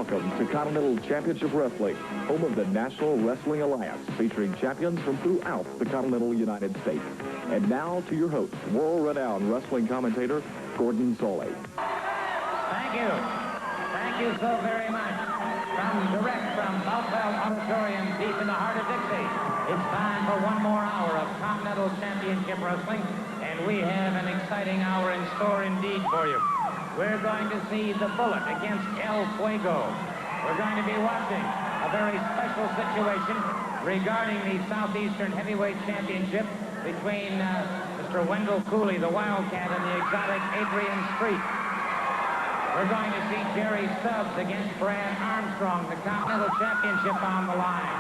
Welcome to Continental Championship Wrestling, home of the National Wrestling Alliance, featuring champions from throughout the continental United States. And now to your host, world-renowned wrestling commentator, Gordon Soley. Thank you. Thank you so very much. Direct from Southwell Auditorium, deep in the heart of Dixie, it's time for one more hour of Continental Championship Wrestling, and we have an exciting hour in store indeed for you. We're going to see the Bullet against El Fuego. We're going to be watching a very special situation regarding the Southeastern Heavyweight Championship between Mr. Wendell Cooley, the Wildcat, and the exotic Adrian Street. We're going to see Jerry Stubbs against Brad Armstrong, the Continental Championship on the line.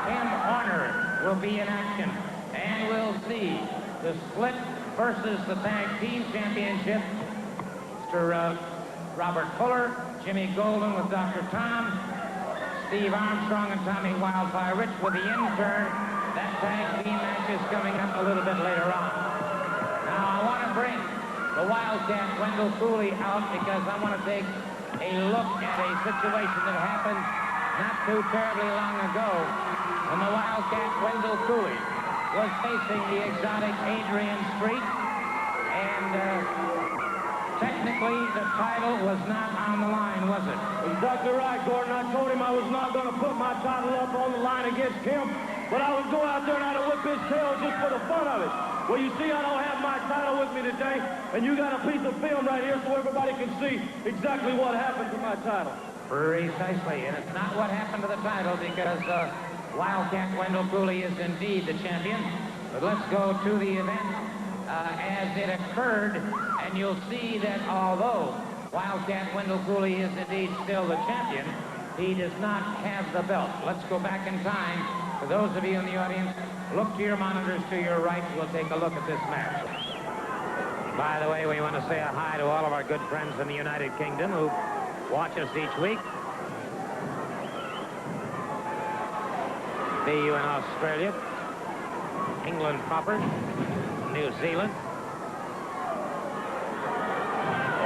Tim Horner will be in action, and we'll see the Split versus the Tag Team Championship. Mr. Robert Fuller, Jimmy Golden with Dr. Tom, Steve Armstrong and Tommy Wildfire Rich with the intern. That tag team match is coming up a little bit later on. Now I want to bring the Wildcat Wendell Cooley out because I want to take a look at a situation that happened not too terribly long ago when the Wildcat Wendell Cooley was facing the exotic Adrian Street, and technically, the title was not on the line, was it? Exactly right, Gordon. I told him I was not going to put my title up on the line against him, but I would go out there and I'd whip his tail just for the fun of it. Well, you see, I don't have my title with me today, and you got a piece of film right here so everybody can see exactly what happened to my title. Precisely, and it's not what happened to the title because Wildcat Wendell Cooley is indeed the champion. But let's go to the event as it occurred. And you'll see that although Wildcat Wendell Cooley is indeed still the champion, he does not have the belt. Let's go back in time. For those of you in the audience, look to your monitors to your right. We'll take a look at this match. By the way, we want to say a hi to all of our good friends in the United Kingdom who watch us each week. See you in Australia, England proper, New Zealand,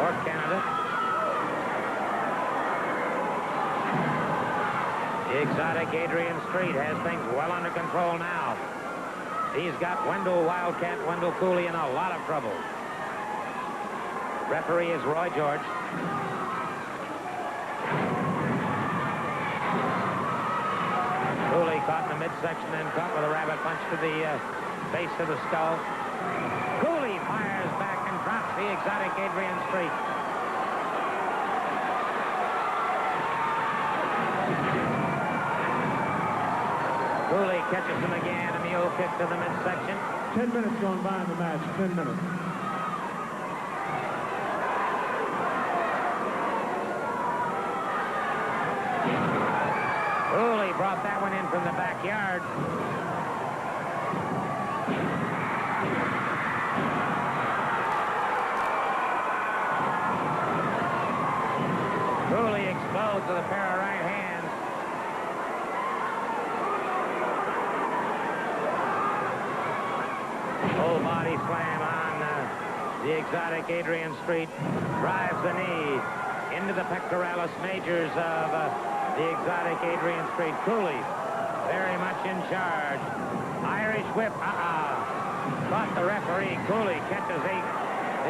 or Canada. The exotic Adrian Street has things well under control now. He's got Wildcat Wendell Cooley in a lot of trouble. Referee is Roy George. Cooley caught in the midsection and caught with a rabbit punch to the base of the skull. Cooley fires back and drops the exotic Adrian Street. Cooley catches him again, a mule kick to the midsection. 10 minutes gone by in the match, 10 minutes. Cooley brought that one in from the backyard. Cooley exposed with a pair of right hands. Full body slam on the exotic Adrian Street. Drives the knee into the pectoralis majors of the exotic Adrian Street. Cooley very much in charge. Irish whip. Caught the referee. Cooley catches the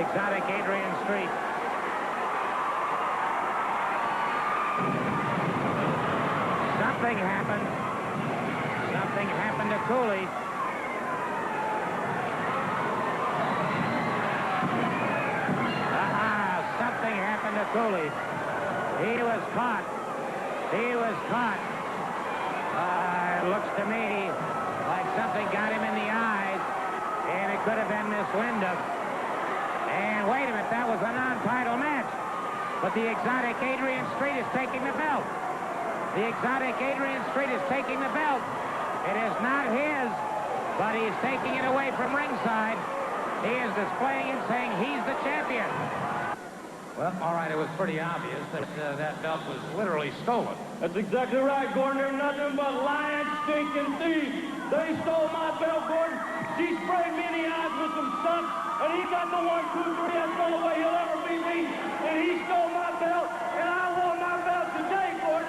exotic Adrian Street. Something happened. Something happened to Cooley. Something happened to Cooley. He was caught. He was caught. It looks to me like something got him in the eyes, and it could have been Miss Wyndham. And wait a minute, that was a non-title match. But the exotic Adrian Street is taking the belt. The exotic Adrian Street is taking the belt. It is not his, but he's taking it away from ringside. He is displaying it, saying he's the champion. Well, all right, it was pretty obvious that that belt was literally stolen. That's exactly right, Gordon. They're nothing but lying, stinking thieves. They stole my belt, Gordon. She sprayed me in the eyes with some stuff, and he got the 1, 2, 3. That's the only way he'll ever beat me. And he stole my belt, and I want my belt today, Gordon.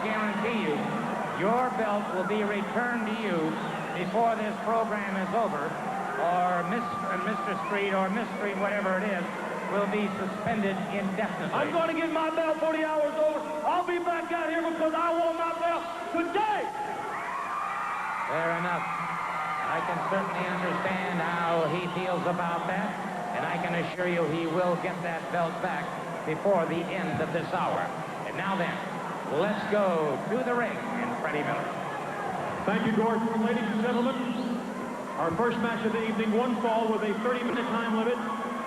guarantee you, your belt will be returned to you before this program is over, or Mr. Street or Miss Street, whatever it is, will be suspended indefinitely. I'm going to get my belt 40 hours over. I'll be back out here because I want my belt today. Fair enough. I can certainly understand how he feels about that, and I can assure you he will get that belt back before the end of this hour. And now then, let's go to the ring and Freddie Miller. Thank you, Gordon. Ladies and gentlemen, our first match of the evening, one fall with a 30-minute time limit.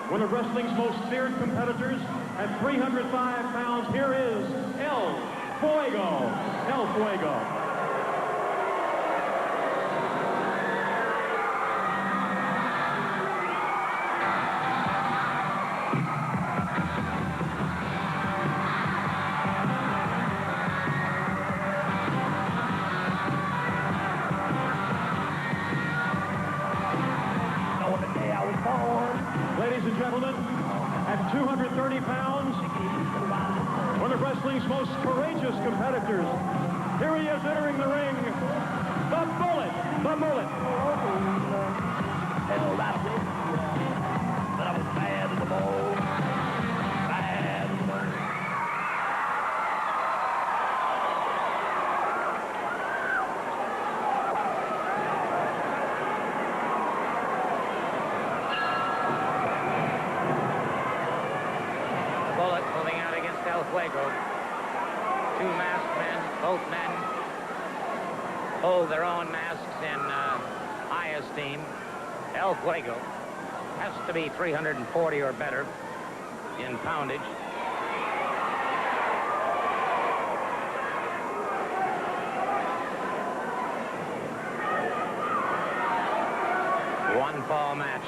One of wrestling's most feared competitors at 305 pounds. Here is El Fuego. El Fuego. Ladies and gentlemen, at 230 pounds, one of wrestling's most courageous competitors. Here he is entering the ring, the Bullet, the Mullet. Hell, that's it. But I was bad in the ball. Bad in the money. Bullet moving out against El Fuego. Two masked men, both men hold their own masks in high esteem. El Fuego has to be 340 or better in poundage. One fall match.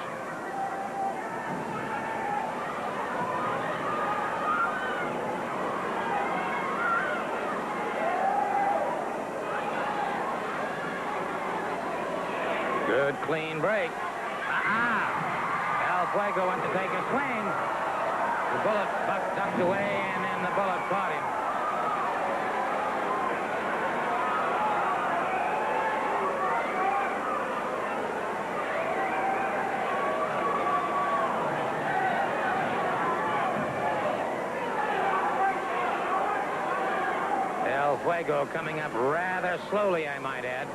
Good clean break. El Fuego went to take a swing. The Bullet ducked away, and then the Bullet caught him. El Fuego coming up rather slowly, I might add.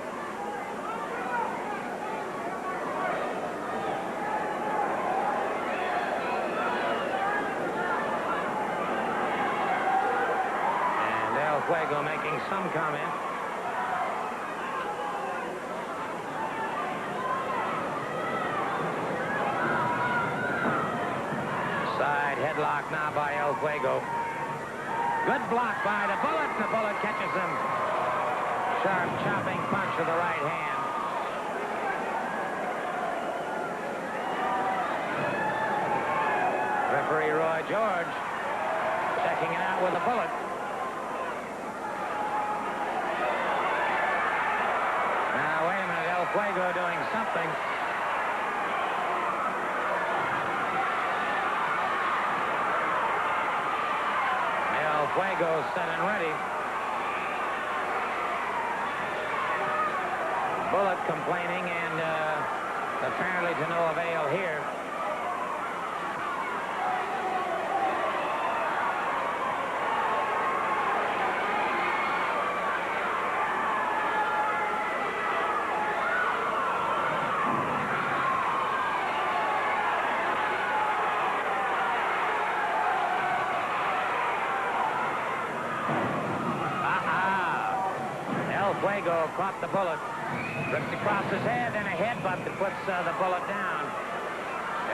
Fuego making some comment. Side headlock now by El Fuego. Good block by the Bullet, and the Bullet catches him. Sharp chopping punch with the right hand. Referee Roy George checking it out with the Bullet. Fuego doing something. El Fuego set and ready. Bullet complaining, and apparently to no avail here. Fuego caught the Bullet, ripped across his head, and a headbutt that puts the Bullet down.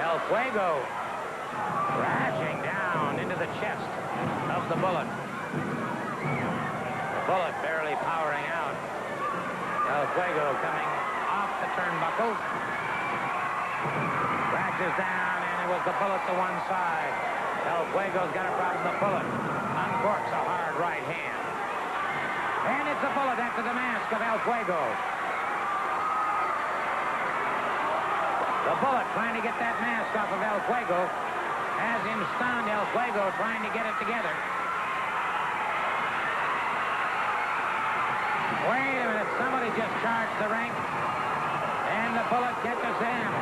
El Fuego crashing down into the chest of the Bullet. The Bullet barely powering out. El Fuego coming off the turnbuckle. Crashes down, and it was the Bullet to one side. El Fuego's got a problem. The Bullet uncorks a hard right hand. And it's a Bullet after the mask of El Fuego. The Bullet trying to get that mask off of El Fuego. Has him stunned. El Fuego trying to get it together. Wait a minute. Somebody just charged the ring. And the Bullet catches him.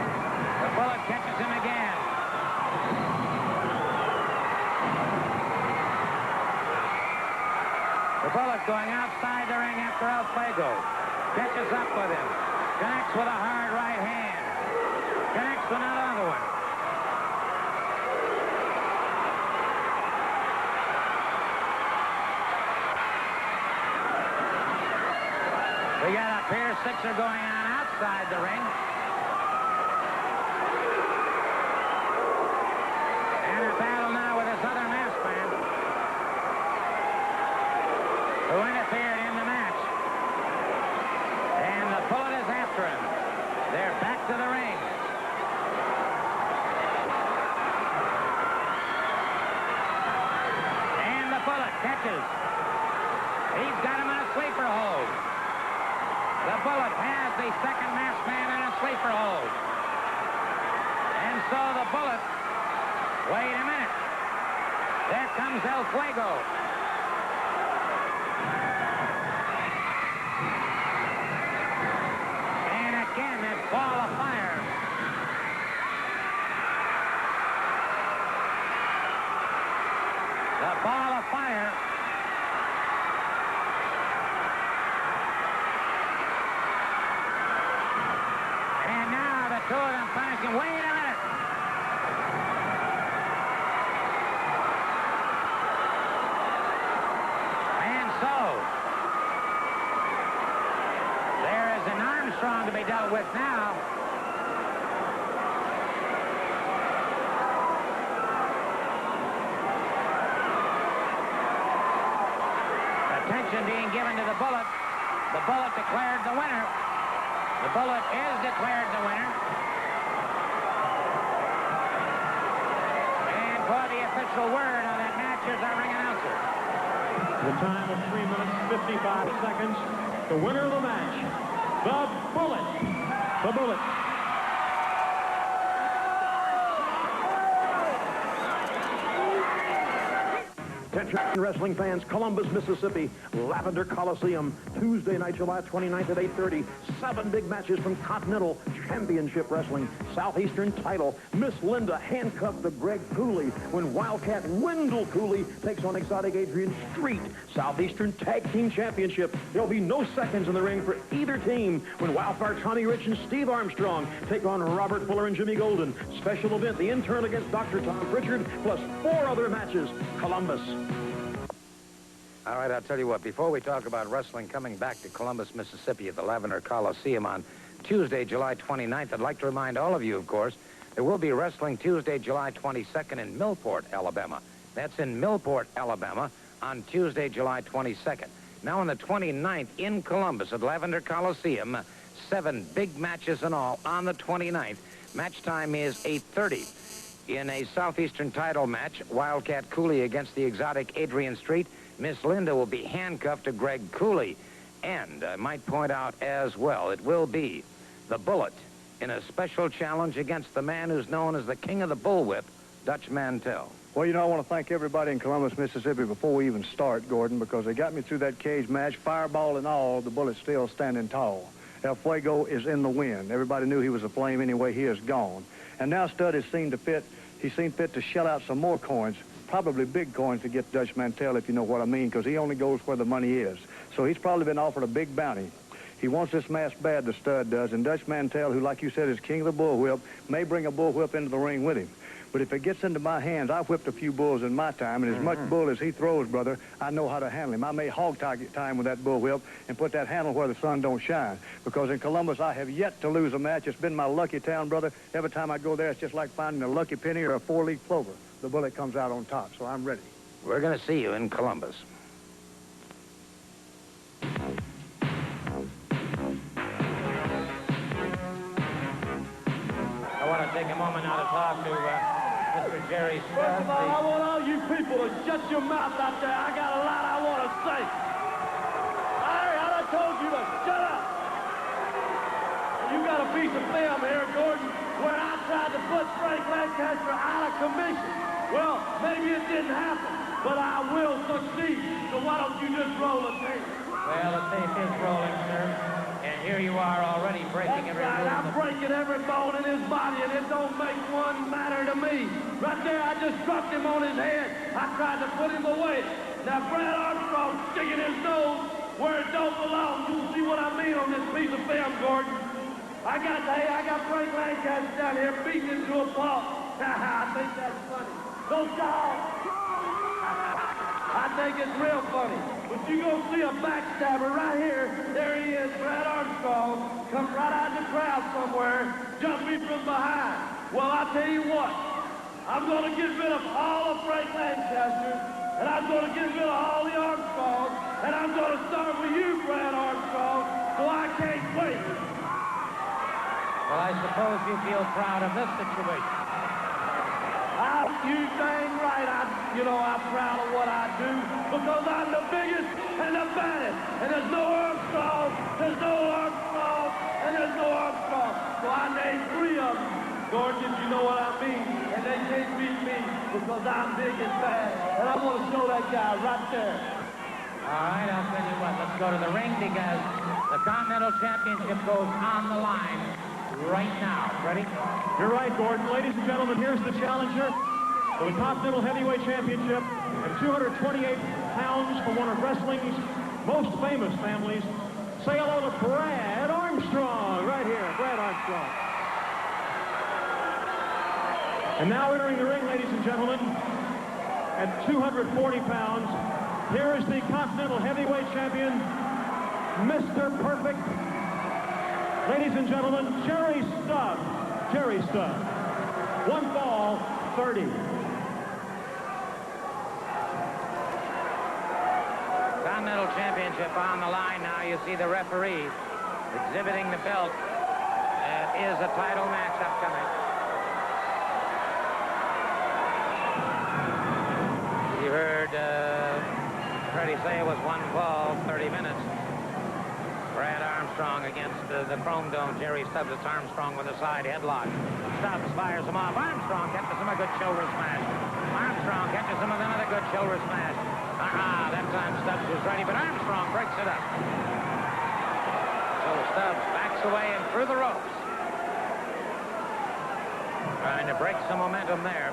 The Bullet catches him again. The Bullet going outside the ring after El Fuego. Catches up with him. Connects with a hard right hand. Connects with another one. We got a Pier Sixer going on outside the ring. And a battle now with this other masked man who interfered in the match. And the Bullet is after him. They're back to the ring. And the Bullet catches. He's got him in a sleeper hold. The Bullet has the second masked man in a sleeper hold. And so the Bullet, wait a minute. There comes El Fuego. And again, that ball of fire. The ball of fire. Two of them finishing. Wait a minute. And so, there is an Armstrong to be dealt with now. Attention being given to the Bullet. The Bullet declared the winner. The Bullet is declared the winner. And for the official word on that match is our ring announcer. The time of 3 minutes, 55 seconds. The winner of the match, the Bullet. The Bullet. Attention wrestling fans, Columbus, Mississippi, Lavender Coliseum, Tuesday night, July 29th at 8:30. 7 big matches from Continental Championship Wrestling. Southeastern title, Miss Linda handcuffed to Greg Cooley when Wildcat Wendell Cooley takes on exotic Adrian Street. Southeastern Tag Team Championship. There'll be no seconds in the ring for either team when Wildfire Tommy Rich and Steve Armstrong take on Robert Fuller and Jimmy Golden. Special event, the intern against Dr. Tom Pritchard, plus 4 other matches. Columbus. All right, I'll tell you what, before we talk about wrestling coming back to Columbus, Mississippi at the Lavender Coliseum on Tuesday, July 29th, I'd like to remind all of you, of course, there will be wrestling Tuesday, July 22nd in Millport, Alabama. That's in Millport, Alabama on Tuesday, July 22nd. Now on the 29th in Columbus at Lavender Coliseum, 7 big matches in all on the 29th. Match time is 8:30. In a Southeastern title match, Wildcat Cooley against the exotic Adrian Street. Miss Linda will be handcuffed to Greg Cooley. And I might point out as well, it will be the Bullet in a special challenge against the man who's known as the king of the bullwhip, Dutch Mantell. Well, you know, I want to thank everybody in Columbus, Mississippi before we even start, Gordon, because they got me through that cage match, fireball and all, the Bullet's still standing tall. El Fuego is in the wind. Everybody knew he was a flame anyway. He is gone. And now Studd has seen fit to shell out some more coins, probably big coins to get Dutch Mantell, if you know what I mean, because he only goes where the money is. So he's probably been offered a big bounty. He wants this mask bad, the Stud does, and Dutch Mantell, who, like you said, is king of the bullwhip, may bring a bullwhip into the ring with him. But if it gets into my hands, I've whipped a few bulls in my time, and as much bull as he throws, brother, I know how to handle him. I may hog target time with that bullwhip and put that handle where the sun don't shine. Because in Columbus, I have yet to lose a match. It's been my lucky town, brother. Every time I go there, it's just like finding a lucky penny or a 4-leaf clover. The Bullet comes out on top, so I'm ready. We're going to see you in Columbus. I want to take a moment now to talk to Mr. Jerry Stubbs. First of all, I want all you people to shut your mouth out there. I got a lot I want to say. I told you to shut up. You got a piece of film here, Gordon, where I tried to put Frank Lancaster out of commission. Well, maybe it didn't happen, but I will succeed. So why don't you just roll the tape? Well, the tape is rolling, sir. And here you are already breaking every That's rule. right. I'm breaking every bone in his body, and it don't make one matter to me. Right there, I just struck him on his head. I tried to put him away. Now, Brad Armstrong sticking his nose where it don't belong. You see what I mean on this piece of film, Gordon. I got Frank Lancaster down here beating him to a pulp. I think that's funny. Don't y'all? I think it's real funny. But you gonna see a backstabber right here. There he is, Brad Armstrong. Come right out of the crowd somewhere, jump me from behind. Well, I tell you what, I'm gonna get rid of all of Frank Lancaster, and I'm gonna get rid of all the Armstrongs, and I'm gonna start with you, Brad Armstrong, so I can't wait. Well, I suppose you feel proud of this situation. You dang right, I'm proud of what I do because I'm the biggest and the baddest. And there's no Armstrong, and there's no Armstrong. So I named 3 of them. Gordon, you know what I mean. And they can't beat me because I'm big and bad. And I'm going to show that guy right there. All right, I'll tell you what. Let's go to the ring because the Continental Championship goes on the line right now. Ready? You're right, Gordon. Ladies and gentlemen, here's the challenger for the Continental Heavyweight Championship at 228 pounds from one of wrestling's most famous families. Say hello to Brad Armstrong, right here, Brad Armstrong. And now entering the ring, ladies and gentlemen, at 240 pounds, here is the Continental Heavyweight Champion, Mr. Perfect. Ladies and gentlemen, Jerry Stubbs. Jerry Stubbs. 1 fall, 30. Continental Championship on the line now. You see the referee exhibiting the belt. It is a title match upcoming. You heard Freddie say it was 1 fall, 30 minutes. Brad Armstrong against the Chrome Dome. Jerry Stubbs. It's Armstrong with a side headlock. Stubbs fires him off. Armstrong catches him a good shoulder smash. Armstrong catches him with another good shoulder smash. That time Stubbs was ready, but Armstrong breaks it up. So Stubbs backs away and through the ropes. Trying to break some momentum there.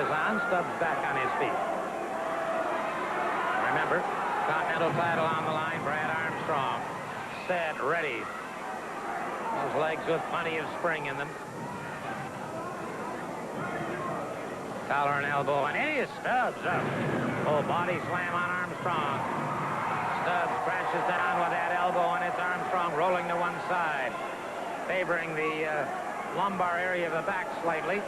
On. Stubbs back on his feet. Remember, Continental title on the line. Brad Armstrong set, ready. Those legs with plenty of spring in them. Collar and elbow, and it is Stubbs up. Oh, body slam on Armstrong. Stubbs crashes down with that elbow, and it's Armstrong rolling to one side, favoring the lumbar area of the back slightly.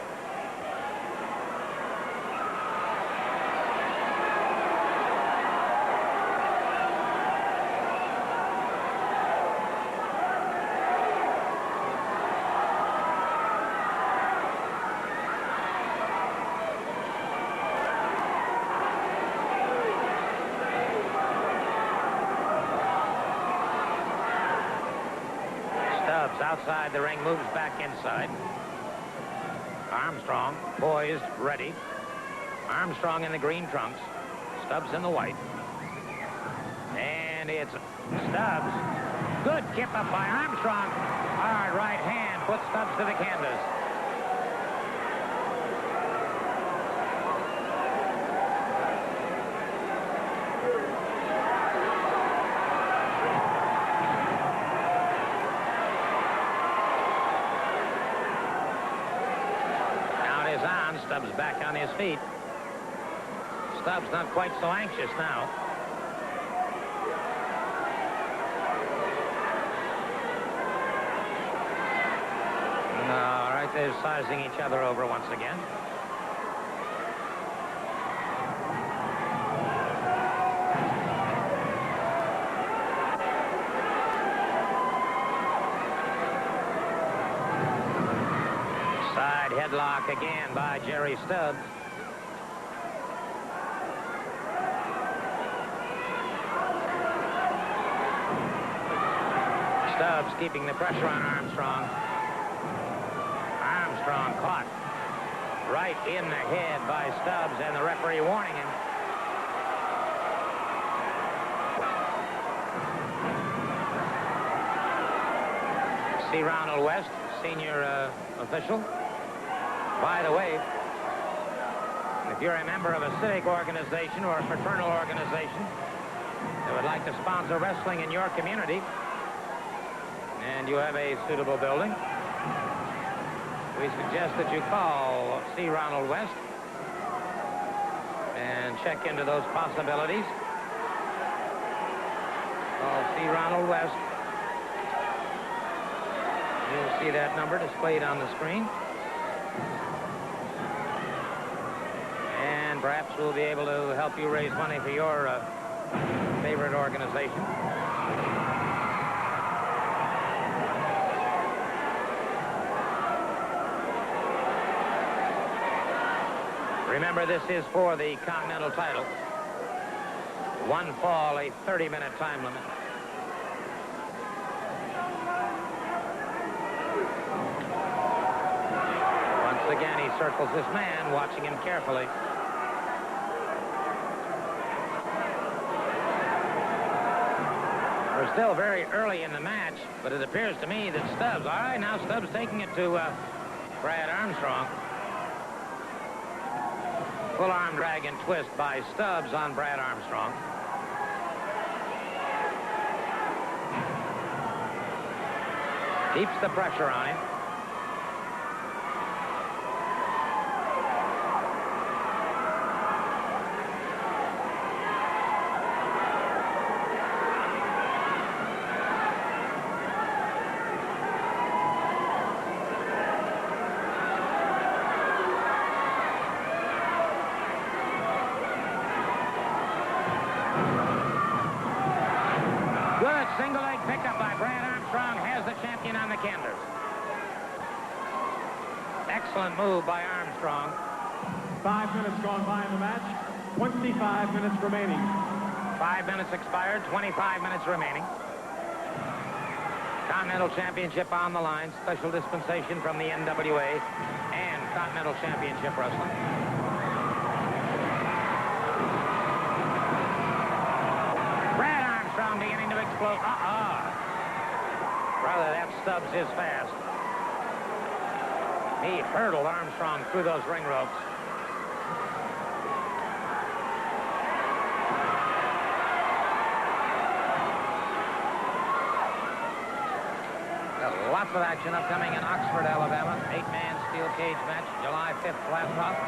Outside the ring, moves back inside. Armstrong poised, ready. Armstrong in the green trunks. Stubbs in the white. And it's Stubbs. Good kip up by Armstrong. Hard right hand puts Stubbs to the canvas. Stubbs back on his feet. Stubbs not quite so anxious now. All right, they're sizing each other over once again. Headlock again by Jerry Stubbs. Stubbs keeping the pressure on Armstrong. Armstrong caught. right in the head by Stubbs, and the referee warning him. C. Ronald West, senior official. By the way, if you're a member of a civic organization or a fraternal organization that would like to sponsor wrestling in your community, and you have a suitable building, we suggest that you call C. Ronald West and check into those possibilities. Call C. Ronald West. You'll see that number displayed on the screen. And perhaps we'll be able to help you raise money for your favorite organization. Remember, this is for the Continental title. One fall, a 30-minute time limit. Once again, he circles this man, watching him carefully. We're still very early in the match, but it appears to me that Stubbs, all right, now Stubbs taking it to Brad Armstrong. Full arm drag and twist by Stubbs on Brad Armstrong. Keeps the pressure on him. Single leg pickup by Brad Armstrong has the champion on the canvas. Excellent move by Armstrong. 5 minutes gone by in the match. 25 minutes remaining. 5 minutes expired, 25 minutes remaining. Continental Championship on the line. Special dispensation from the NWA and Continental Championship Wrestling. Brad Armstrong beginning to explode. Brother, that Stubbs is fast. He hurdled Armstrong through those ring ropes. Lots of action upcoming in Oxford, Alabama. 8-man steel cage match, July 5th, Flat Top.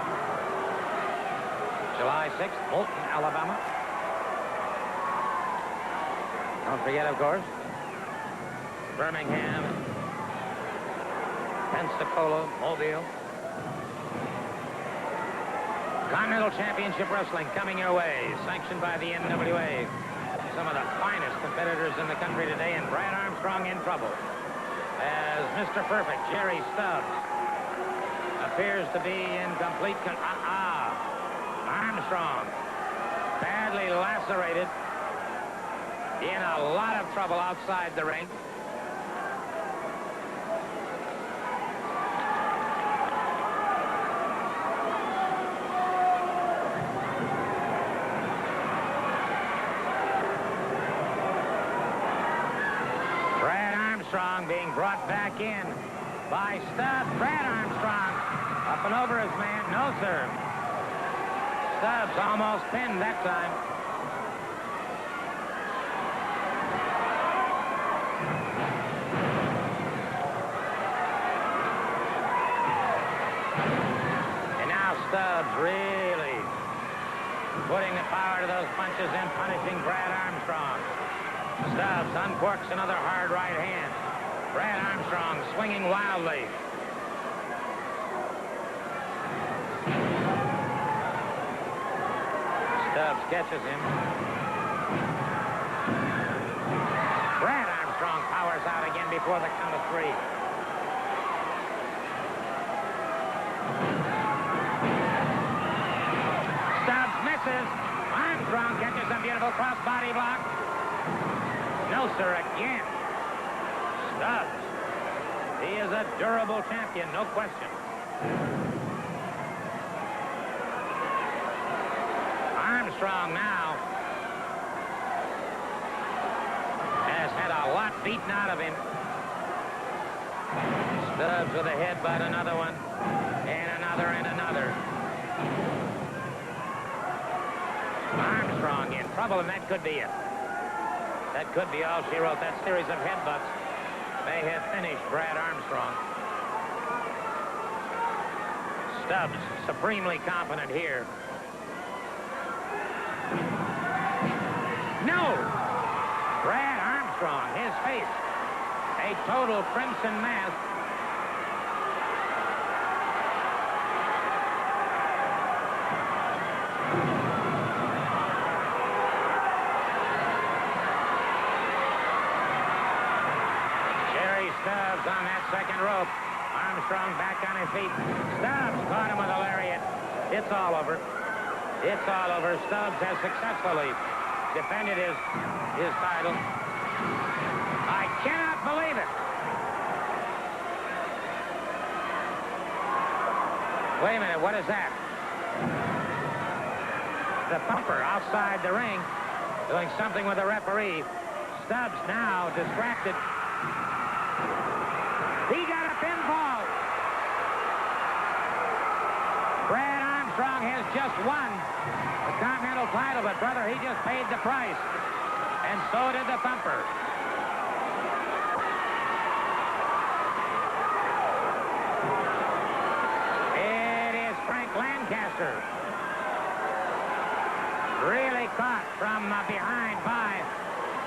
July 6th, Moulton, Alabama. Don't forget, of course, Birmingham, Pensacola, Mobile. Continental Championship Wrestling coming your way, sanctioned by the NWA. Some of the finest competitors in the country today, and Brad Armstrong in trouble, as Mr. Perfect, Jerry Stubbs, appears to be in complete Armstrong, badly lacerated, in a lot of trouble outside the ring. Armstrong being brought back in by Stubbs. Brad Armstrong up and over his man. No, sir. Stubbs almost pinned that time. And now Stubbs really putting the power to those punches and punishing Brad Armstrong. Stubbs uncorks another hard right hand. Brad Armstrong swinging wildly. Stubbs catches him. Brad Armstrong powers out again before the count of 3. Stubbs misses. Armstrong catches a beautiful cross-body block. No, sir, again. Stubbs. He is a durable champion, no question. Armstrong now has had a lot beaten out of him. Stubbs with a headbutt, another one, and another, and another. Armstrong in trouble, and that could be it. That could be all she wrote. That series of headbutts may have finished Brad Armstrong. Stubbs, supremely confident here. No! Brad Armstrong, his face, a total crimson mass. Stubbs on that second rope. Armstrong back on his feet. Stubbs caught him with a lariat. It's all over. It's all over. Stubbs has successfully defended his title. I cannot believe it. Wait a minute, what is that? The pumper outside the ring doing something with the referee. Stubbs now distracted. He got a pinfall. Brad Armstrong has just won the Continental title, but brother, he just paid the price. And so did the thumper. It is Frank Lancaster. Really caught from behind by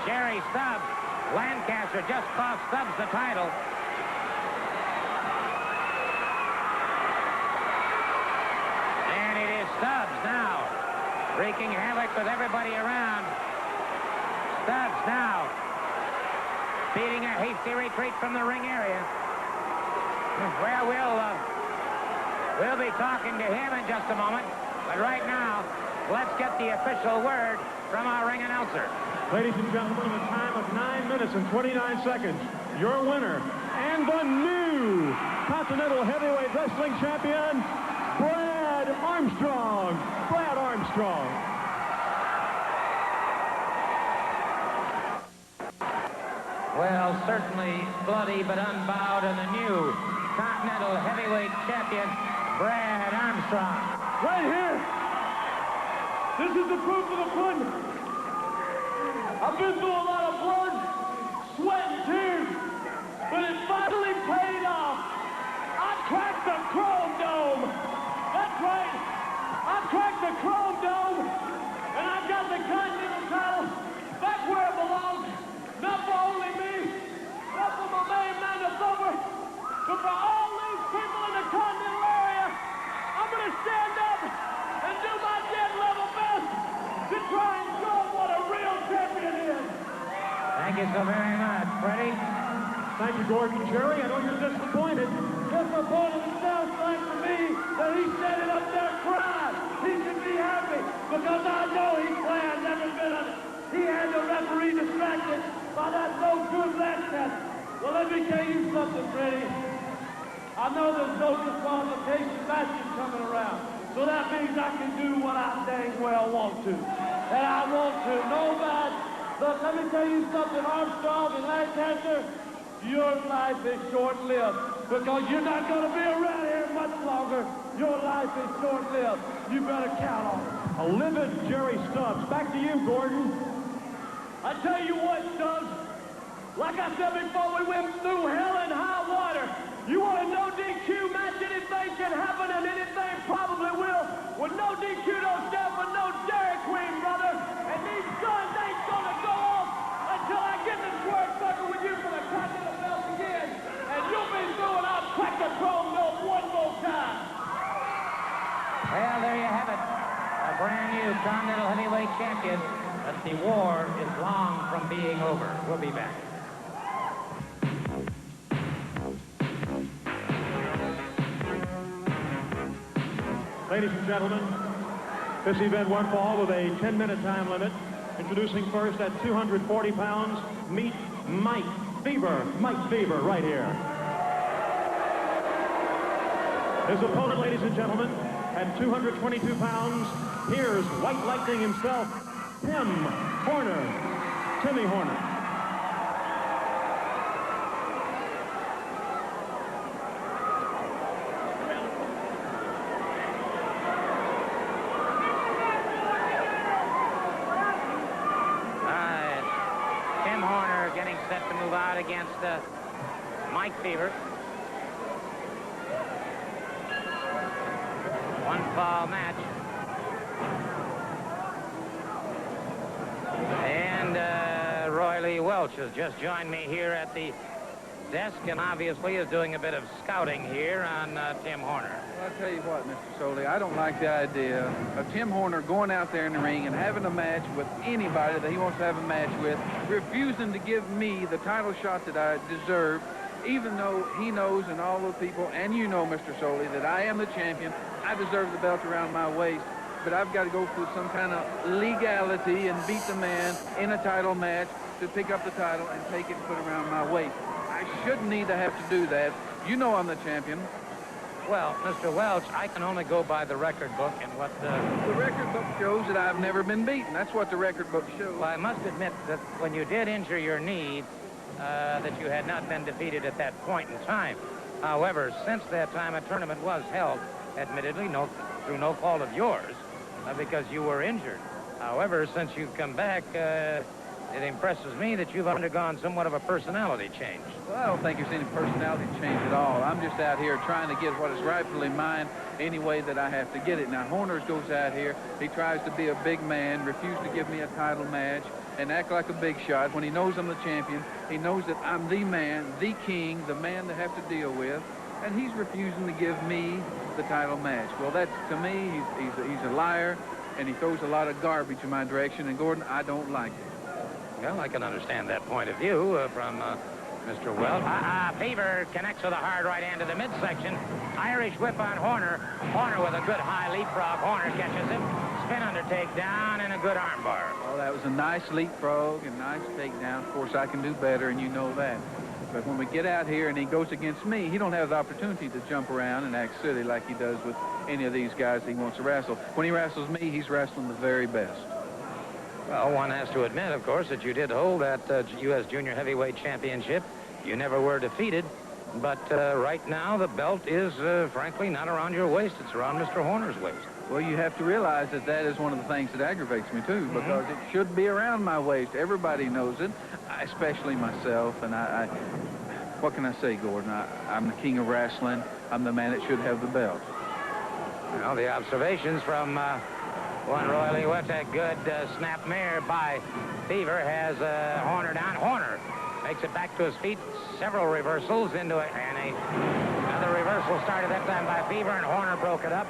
Jerry Stubbs. Lancaster just cost Stubbs the title. Stubbs now wreaking havoc with everybody around. Stubbs now beating a hasty retreat from the ring area. Well, we'll be talking to him in just a moment. But right now, let's get the official word from our ring announcer. Ladies and gentlemen, in a time of 9 minutes and 29 seconds, your winner and the new Continental Heavyweight Wrestling Champion, Brad Armstrong. Brad Armstrong. Well, certainly bloody but unbowed, and the new Continental Heavyweight Champion, Brad Armstrong. Right here. This is the proof of the pudding. I've been through a lot of blood, sweat, and tears, but it finally paid off. I cracked the Chrome Dome. That's right. I cracked the Chrome Dome, and I got the Continental title back where it belongs. Not for only me, not for my main man, the thumper, but for all these people in the Continental area. I'm going to stand up and do my dead level best to try and show them what a real champion is. Thank you so very much, Freddie. Thank you, Gordon. Jerry, I know you're disappointed. Disappointed it sounds like to me that he standing up there crying. He should be happy because I know he planned every bit of it. He had the referee distracted by that no good Lancaster. Well, let me tell you something, Freddie. I know there's no disqualification matches coming around. So that means I can do what I dang well want to. And I want to. No bad. Look, let me tell you something, Armstrong and Lancaster. Your life is short-lived because you're not going to be around here much longer. Your life is short-lived. You better count on it. A livid Jerry Stubbs. Back to you, Gordon. I tell you what, Stubbs. Like I said before, we went through hell and high water. You want a no DQ match? Anything can happen, and anything probably will. With no DQ, don't stand for no Dairy Queen, brother. And these guns ain't going to go off until I get this word sucker with you for the Continental belt again. And you'll be through, and I'll crack the Chrome Dome one more time. Well, there you have it. A brand new Continental Heavyweight Champion. But the war is long from being over. We'll be back. Ladies and gentlemen, this event went fall with a 10-minute time limit. Introducing first at 240 pounds, meet Mike Fever. Mike Fever right here. His opponent, ladies and gentlemen, at 222 pounds, here's White Lightning himself, Tim Horner. Timmy Horner. Tim Horner getting set to move out against Mike Fever. One fall match. And Roy Lee Welch has just joined me here at the desk and obviously is doing a bit of scouting here on Tim Horner. Well, I'll tell you what, Mr. Soley, I don't like the idea of Tim Horner going out there in the ring and having a match with anybody that he wants to have a match with, refusing to give me the title shot that I deserve, even though he knows, and all the people, and you know, Mr. Soley, that I am the champion. I deserve the belt around my waist, but I've got to go through some kind of legality and beat the man in a title match to pick up the title and take it and put it around my waist. I shouldn't need to have to do that. You know I'm the champion. Well, Mr. Welch, I can only go by the record book and what The record book shows that I've never been beaten. That's what the record book shows. Well, I must admit that when you did injure your knee, that you had not been defeated at that point in time. However, since that time, a tournament was held, admittedly, through no fault of yours, because you were injured. However, since you've come back, it impresses me that you've undergone somewhat of a personality change. Well, I don't think there's any personality change at all. I'm just out here trying to get what is rightfully mine any way that I have to get it. Now, Horner goes out here. He tries to be a big man, refuse to give me a title match, and act like a big shot when he knows I'm the champion. He knows that I'm the man, the king, the man to have to deal with, and he's refusing to give me the title match. Well, that's, to me, he's a liar, and he throws a lot of garbage in my direction, and Gordon, I don't like it. Well, I can understand that point of view from Mr. Welch. Fever connects with a hard right hand to the midsection. Irish whip on Horner. Horner with a good high leapfrog. Horner catches him. Spin under takedown and a good armbar. Well, that was a nice leapfrog and nice takedown. Of course, I can do better, and you know that. But when we get out here and he goes against me, he don't have the opportunity to jump around and act silly like he does with any of these guys he wants to wrestle. When he wrestles me, he's wrestling the very best. Well, one has to admit, of course, that you did hold that U.S. Junior Heavyweight Championship. You never were defeated. But right now, the belt is, frankly, not around your waist. It's around Mr. Horner's waist. Well, you have to realize that that is one of the things that aggravates me, too, because it should be around my waist. Everybody knows it, especially myself. And what can I say, Gordon? I'm the king of wrestling. I'm the man that should have the belt. Well, the observations from one Roy Lee Welch, a good snap mare by Fever, has Horner down. Horner makes it back to his feet. Several reversals into it, and another reversal started that time by Fever, and Horner broke it up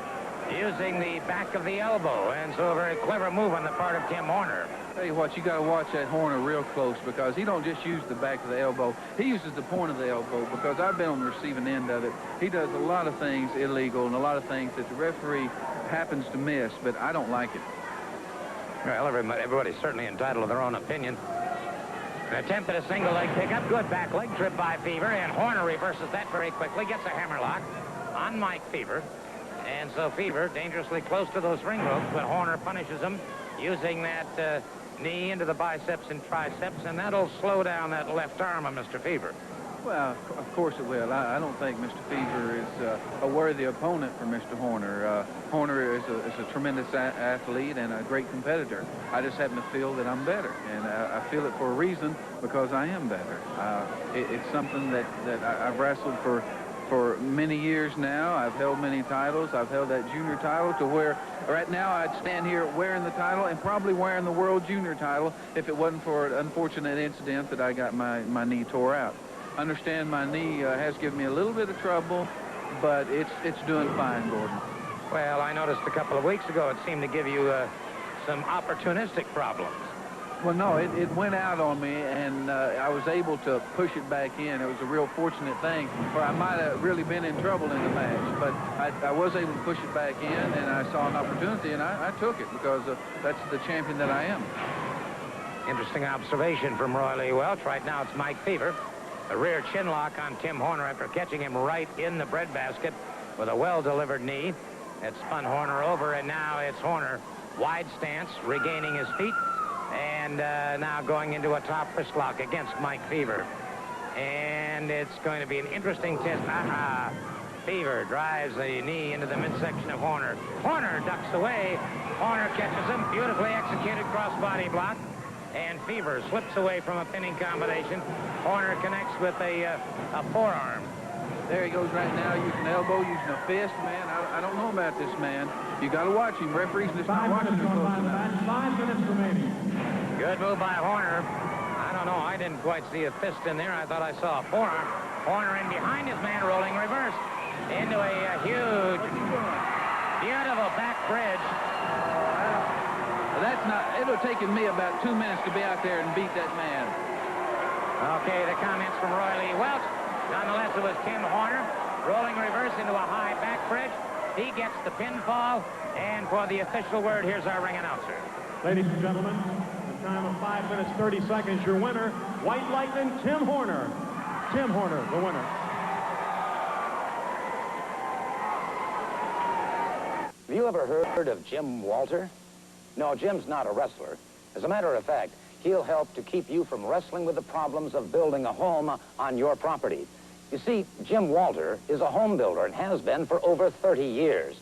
using the back of the elbow. And so a very clever move on the part of Tim Horner. Tell you what, you got to watch that Horner real close, because he don't just use the back of the elbow. He uses the point of the elbow, because I've been on the receiving end of it. He does a lot of things illegal and a lot of things that the referee happens to miss, but I don't like it. Well, everybody's certainly entitled to their own opinion. An attempt at a single leg pickup. Good back leg trip by Fever, and Horner reverses that very quickly. Gets a hammerlock on Mike Fever. And so Fever dangerously close to those ring ropes, but Horner punishes him using that knee into the biceps and triceps, and that'll slow down that left arm of Mr. Fever. Well, of course it will. I don't think Mr. Fever is a worthy opponent for Mr. Horner. Horner is a tremendous athlete and a great competitor. I just happen to feel that I'm better, and I feel it for a reason, because I am better. It's something that I've wrestled for many years now. I've held many titles. I've held that junior title to where right now I'd stand here wearing the title and probably wearing the world junior title if it wasn't for an unfortunate incident that I got my knee tore out. Understand my knee has given me a little bit of trouble, but it's doing fine, Gordon. Well, I noticed a couple of weeks ago it seemed to give you some opportunistic problems. Well, no, it went out on me, and I was able to push it back in. It was a real fortunate thing, where I might have really been in trouble in the match, but I was able to push it back in, and I saw an opportunity, and I took it, because that's the champion that I am. Interesting observation from Roy Lee Welch. Right now it's Mike Fever. A rear chin lock on Tim Horner after catching him right in the breadbasket. with a well-delivered knee. It spun Horner over, and now it's Horner. Wide stance, regaining his feet, and now going into a top wrist lock against Mike Fever. And it's going to be an interesting test. Fever drives the knee into the midsection of Horner. Horner ducks away. Horner catches him. Beautifully executed cross-body block. And Fever slips away from a pinning combination. Horner connects with a forearm. There he goes right now, using elbow, using a fist. Man, I don't know about this man. You got to watch him. Referees just not watching him close enough. 5 minutes remaining. Good move by Horner. I don't know. I didn't quite see a fist in there. I thought I saw a forearm. Horner in behind his man, rolling reverse into a huge, beautiful back bridge. Well, that's not. It would have taken me about 2 minutes to be out there and beat that man. Okay, the comments from Roy Lee Welch. Nonetheless, it was Tim Horner rolling reverse into a high back bridge. He gets the pinfall, and for the official word, here's our ring announcer. Ladies and gentlemen, the time of 5 minutes, 30 seconds, your winner, White Lightning, Tim Horner. Tim Horner, the winner. Have you ever heard of Jim Walter? No, Jim's not a wrestler. As a matter of fact, he'll help to keep you from wrestling with the problems of building a home on your property. You see, Jim Walter is a home builder and has been for over 30 years.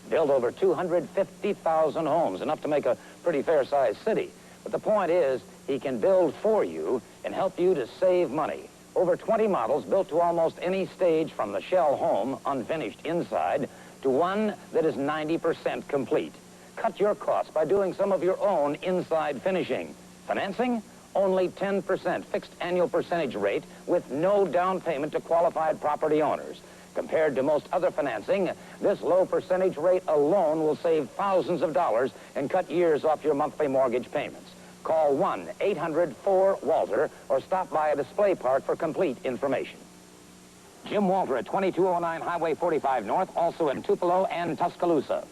Built over 250,000 homes, enough to make a pretty fair-sized city. But the point is, he can build for you and help you to save money. Over 20 models built to almost any stage, from the shell home, unfinished inside, to one that is 90% complete. Cut your costs by doing some of your own inside finishing. Financing? Only 10% fixed annual percentage rate with no down payment to qualified property owners. Compared to most other financing, this low percentage rate alone will save thousands of dollars and cut years off your monthly mortgage payments. Call 1-800-4-WALTER or stop by a display park for complete information. Jim Walter at 2209 Highway 45 North, also in Tupelo and Tuscaloosa.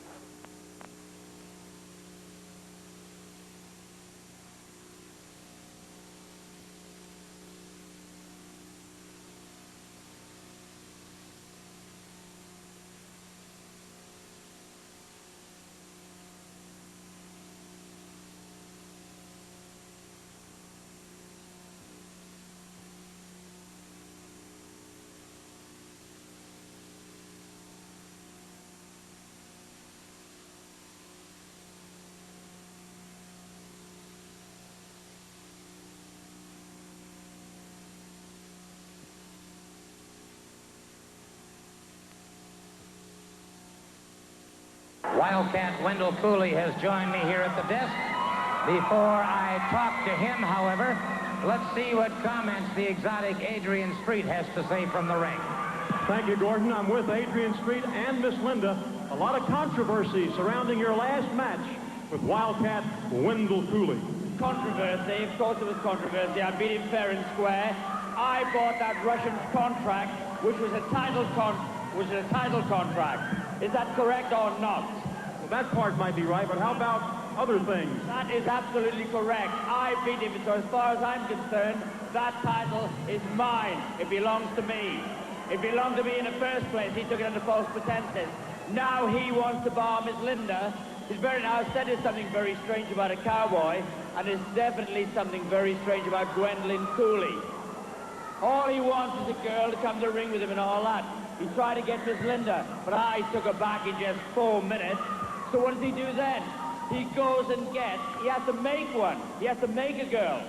Wildcat Wendell Cooley has joined me here at the desk. Before I talk to him, however, let's see what comments the exotic Adrian Street has to say from the ring. Thank you, Gordon. I'm with Adrian Street and Miss Linda. A lot of controversy surrounding your last match with Wildcat Wendell Cooley. Controversy, of course there was controversy. I beat him fair and square. I bought that Russian's contract, which was a title contract. Is that correct or not? Well, that part might be right, but how about other things? That is absolutely correct. I beat him, so as far as I'm concerned, that title is mine. It belongs to me. It belonged to me in the first place. He took it under false pretenses. Now he wants to bar Miss Linda. Now, I said there's something very strange about a cowboy, and there's definitely something very strange about Gwendolyn Cooley. All he wants is a girl to come to the ring with him and all that. He tried to get Miss Linda, but I took her back in just 4 minutes. So what does he do then? He goes and he has to make one. He has to make a girl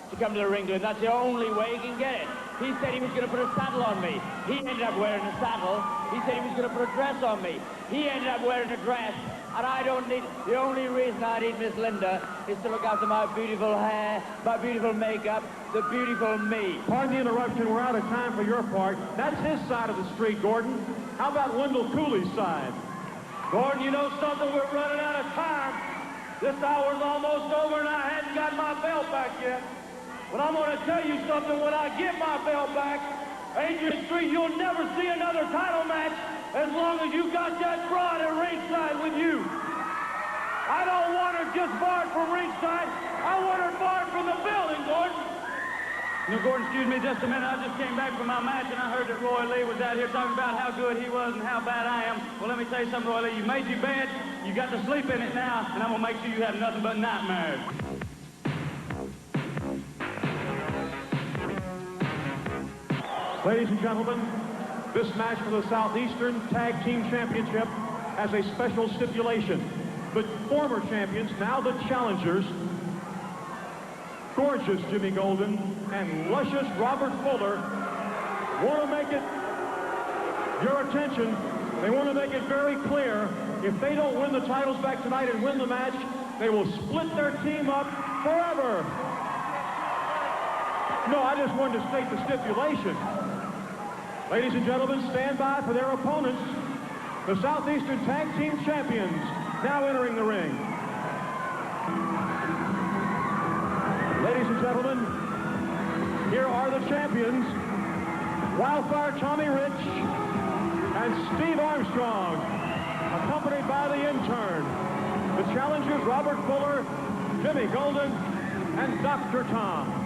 to come to the ring to him. That's the only way he can get it. He said he was going to put a saddle on me. He ended up wearing a saddle. He said he was going to put a dress on me. He ended up wearing a dress. And I don't need, the only reason I need Miss Linda is to look after my beautiful hair, my beautiful makeup, the beautiful me. Pardon the interruption, we're out of time for your part. That's his side of the street, Gordon. How about Wendell Cooley's side? Gordon, you know something? We're running out of time. This hour's almost over and I hadn't got my belt back yet. But I'm going to tell you something. When I get my belt back, Adrian Street, you'll never see another title match as long as you got that broad at ringside with you. I don't want her just barred from ringside. I want her barred from the building, Gordon. Now, Gordon, excuse me just a minute. I just came back from my match, and I heard that Roy Lee was out here talking about how good he was and how bad I am. Well, let me tell you something, Roy Lee. You made your bed. You got to sleep in it now, and I'm going to make sure you have nothing but nightmares. Ladies and gentlemen, this match for the Southeastern Tag Team Championship has a special stipulation. The former champions, now the challengers, gorgeous Jimmy Golden and luscious Robert Fuller, want to make it your attention. They want to make it very clear, if they don't win the titles back tonight and win the match, they will split their team up forever. No, I just wanted to state the stipulation. Ladies and gentlemen, stand by for their opponents, the Southeastern Tag Team Champions, now entering the ring. Ladies and gentlemen, here are the champions, Wildfire Tommy Rich and Steve Armstrong, accompanied by the intern. The challengers, Robert Fuller, Jimmy Golden, and Dr. Tom.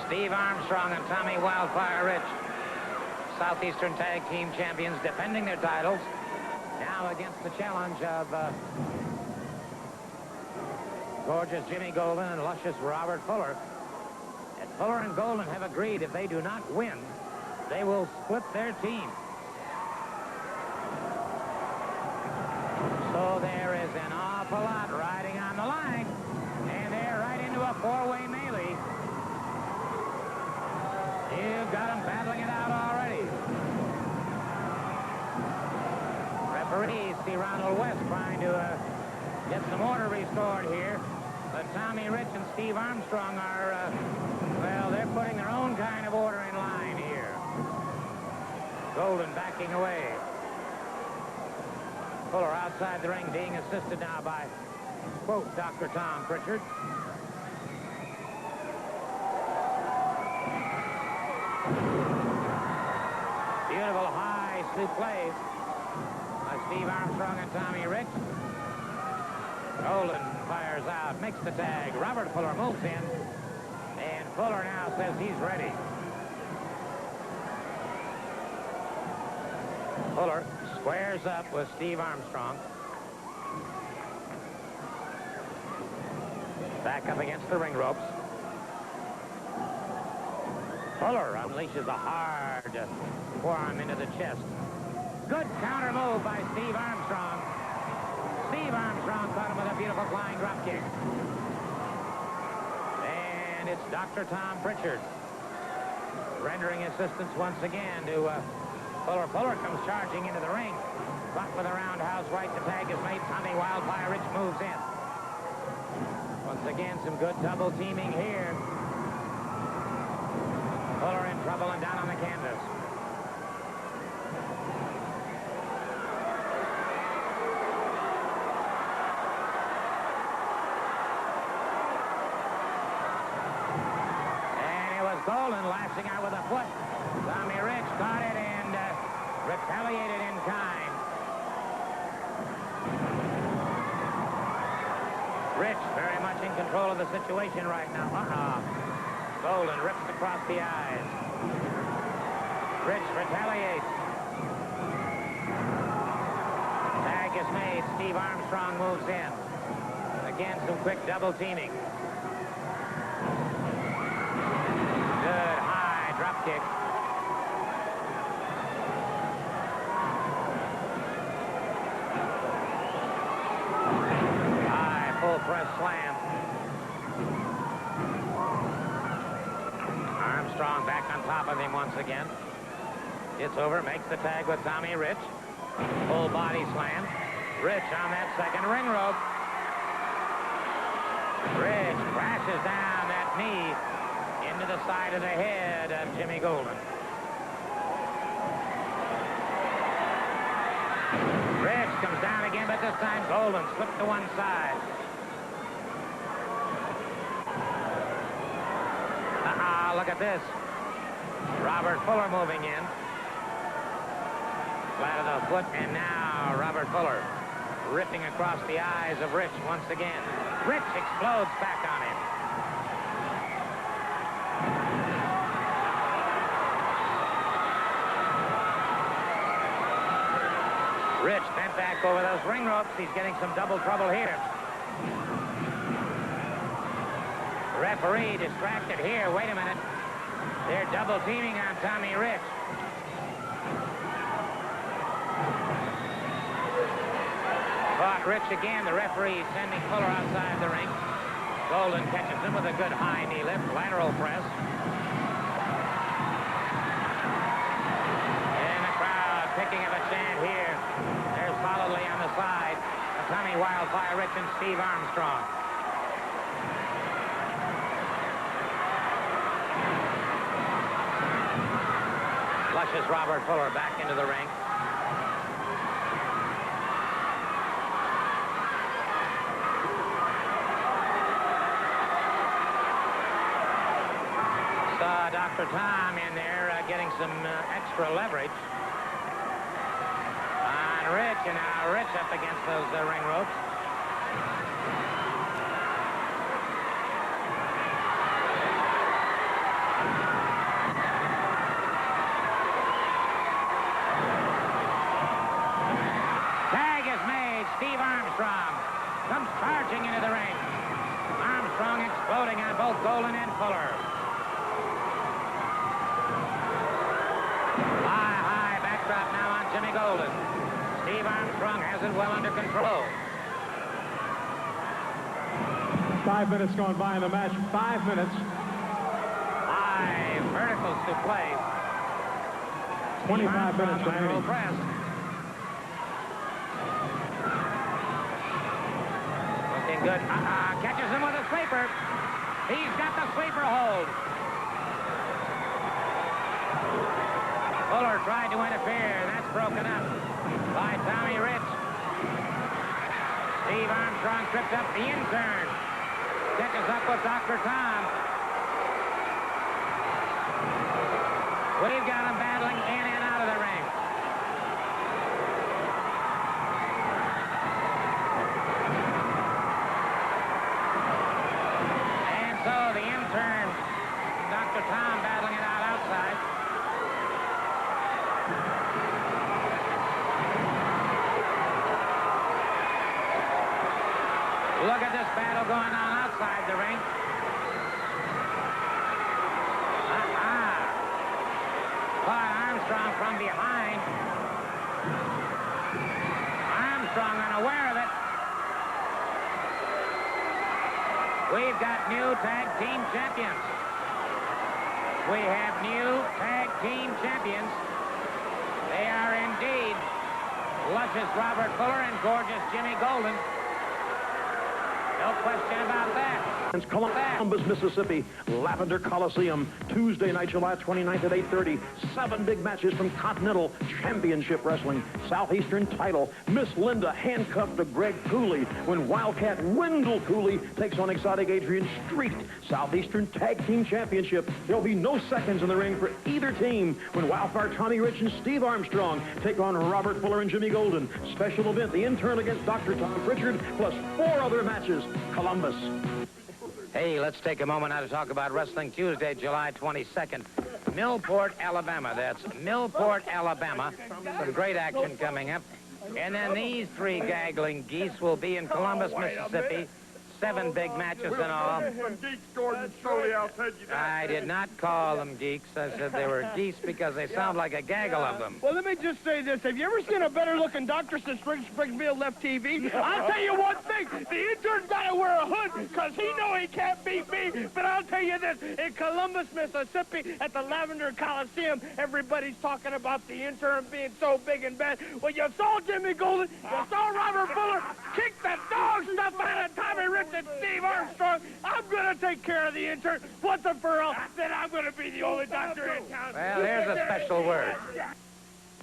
Steve Armstrong and Tommy Wildfire Rich, Southeastern Tag Team Champions, defending their titles. Now against the challenge of gorgeous Jimmy Golden and luscious Robert Fuller. And Fuller and Golden have agreed if they do not win, they will split their team. So there is an awful lot riding on the line, and they're right into a four-way melee. You've got them battling it out already. Referee, see Ronald West trying to get some order restored here. But Tommy Rich and Steve Armstrong are, well, they're putting their own kind of order in line here. Golden backing away. Fuller outside the ring being assisted now by, quote, Dr. Tom Pritchard. Beautiful high suplex by Steve Armstrong and Tommy Rich. Golden fires out, makes the tag. Robert Fuller moves in, and Fuller now says he's ready. Fuller squares up with Steve Armstrong. Back up against the ring ropes. Fuller unleashes a hard forearm into the chest. Good counter move by Steve Armstrong. Steve Armstrong caught him with a beautiful flying drop kick. And it's Dr. Tom Pritchard rendering assistance once again to Fuller. Fuller comes charging into the ring. Caught with a roundhouse right. The tag is made. Tommy Wildfire Rich moves in. Once again, some good double teaming here. Fuller in trouble and down on the canvas. And it was Golden lashing out with a foot. Tommy Rich caught it and retaliated in kind. Rich very much in control of the situation right now. Golden rips across the eyes. Rich retaliates. Tag is made. Steve Armstrong moves in. Again, some quick double teaming. Good high drop kick. High full press slam. Armstrong back on top of him once again. It's over, makes the tag with Tommy Rich. Full body slam. Rich on that second ring rope. Rich crashes down that knee into the side of the head of Jimmy Golden. Rich comes down again, but this time Golden slipped to one side. look at this. Robert Fuller moving in. Flat of the foot, and now Robert Fuller ripping across the eyes of Rich once again. Rich explodes back on him. Rich bent back over those ring ropes. He's getting some double trouble here. The referee distracted here. Wait a minute. They're double teaming on Tommy Rich. Caught Rich again. The referee sending Fuller outside the ring. Golden catches him with a good high knee lift, lateral press. And the crowd picking up a chant here. There's solidly on the side of Tommy Wildfire Rich and Steve Armstrong. Flushes Robert Fuller back into the ring. Saw Dr. Tom in there getting some extra leverage on Rich, and now Rich up against those ring ropes. Steve Armstrong comes charging into the ring. Armstrong exploding on both Golden and Fuller. High backdrop now on Jimmy Golden. Steve Armstrong has it well under control. 5 minutes gone by in the match. 5 minutes. High verticals to play. 25 minutes remaining. Press. Good. Catches him with a sweeper. He's got the sweeper hold. Fuller tried to interfere. That's broken up by Tommy Rich. Steve Armstrong tripped up the intern. Catches up with Dr. Tom. We've got them battling in and out of the ring. So the intern, Dr. Tom, battling it out outside. Look at this battle going on outside the ring. Caught Armstrong from behind. Armstrong unaware of it. We've got new tag team champions. We have new tag team champions. They are indeed luscious Robert Fuller and gorgeous Jimmy Golden. No question about that. It's Columbus, Mississippi, Lavender Coliseum, Tuesday night, July 29th at 8:30. 7 big matches from Continental Championship Wrestling. Southeastern title, Miss Linda handcuffed to Greg Cooley when Wildcat Wendell Cooley takes on exotic Adrian Street. Southeastern Tag Team Championship. There'll be no seconds in the ring for either team when Wildfire Tommy Rich and Steve Armstrong take on Robert Fuller and Jimmy Golden. Special event, the intern against Dr. Tom Pritchard, plus 4 other matches. Columbus. Hey, let's take a moment now to talk about Wrestling Tuesday, July 22nd. Millport, Alabama. That's Millport, Alabama. Some great action coming up. And then these 3 gaggling geese will be in Columbus, Mississippi. 7 big matches in all. I did not call them geeks. I said they were geese because they sound like a gaggle of them. Well, let me just say this. Have you ever seen a better-looking doctor since Springfield left TV? I'll tell you one thing. The intern's got to wear a hood because he know he can't beat me. But I'll tell you this. In Columbus, Mississippi, at the Lavender Coliseum, everybody's talking about the intern being so big and bad. Well, you saw Jimmy Golden. You saw Robert Fuller kick the dog stuff out of Tommy Rich and Steve Armstrong. I'm going to take care of the intern once and for all. Then I'm going to be the only doctor in town. Well, here's a special word.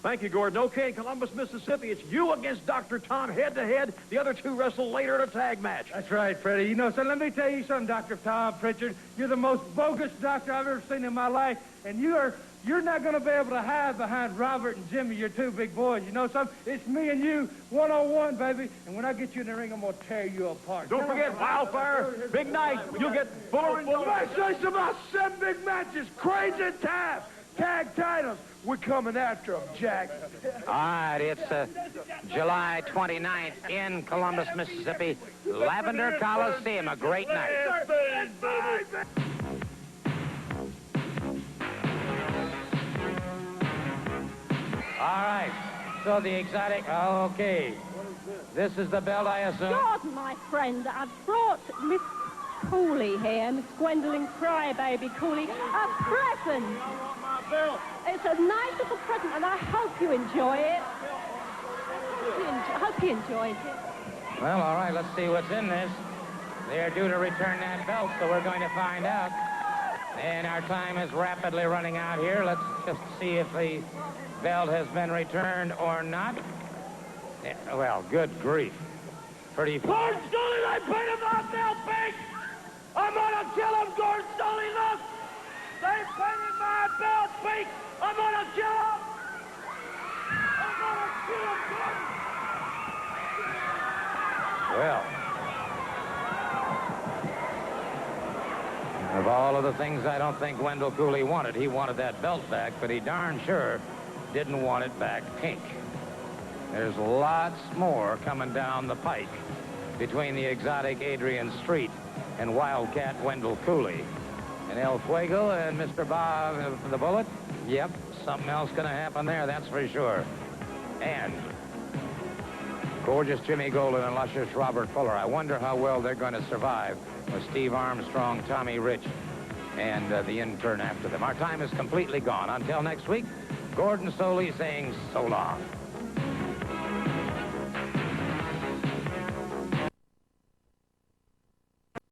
Thank you, Gordon. Okay, in Columbus, Mississippi, it's you against Dr. Tom head-to-head. The other two wrestle later in a tag match. That's right, Freddie. You know, so let me tell you something, Dr. Tom Pritchard. You're the most bogus doctor I've ever seen in my life, and you're not going to be able to hide behind Robert and Jimmy, your two big boys. You know something? It's me and you, one-on-one, baby. And when I get you in the ring, I'm going to tear you apart. Don't forget Wildfire, big night. You'll get Fuller and Congratulations about 7 big matches. Crazy time. Tag titles. We're coming after them, Jack. All right, it's July 29th in Columbus, Mississippi. Lavender Coliseum, a great night. All right, so the exotic, okay. This is the belt, I assume? Gordon, my friend, I've brought Miss Cooley here, Miss Gwendolyn Crybaby Cooley, a present. It's a nice little present, and I hope you enjoy it. I hope you enjoyed it. Well, all right, let's see what's in this. They're due to return that belt, so we're going to find out. And our time is rapidly running out here. Let's just see if the belt has been returned or not. Yeah, well, good grief. Pretty... Gordon Stoley, they painted my belt pink! I'm gonna kill him, Gordon Stoley, look! They painted my belt pink! I'm gonna kill him! I'm gonna kill him, Gordon! Well, of all of the things I don't think Wendell Cooley wanted, he wanted that belt back, but he darn sure didn't want it back pink. There's lots more coming down the pike between the exotic Adrian Street and Wildcat Wendell Cooley. And El Fuego and Mr. Bob, the Bullet, yep, something else going to happen there, that's for sure. And gorgeous Jimmy Golden and luscious Robert Fuller. I wonder how well they're going to survive with Steve Armstrong, Tommy Rich, and the intern after them. Our time is completely gone. Until next week, Gordon Stoley saying so long.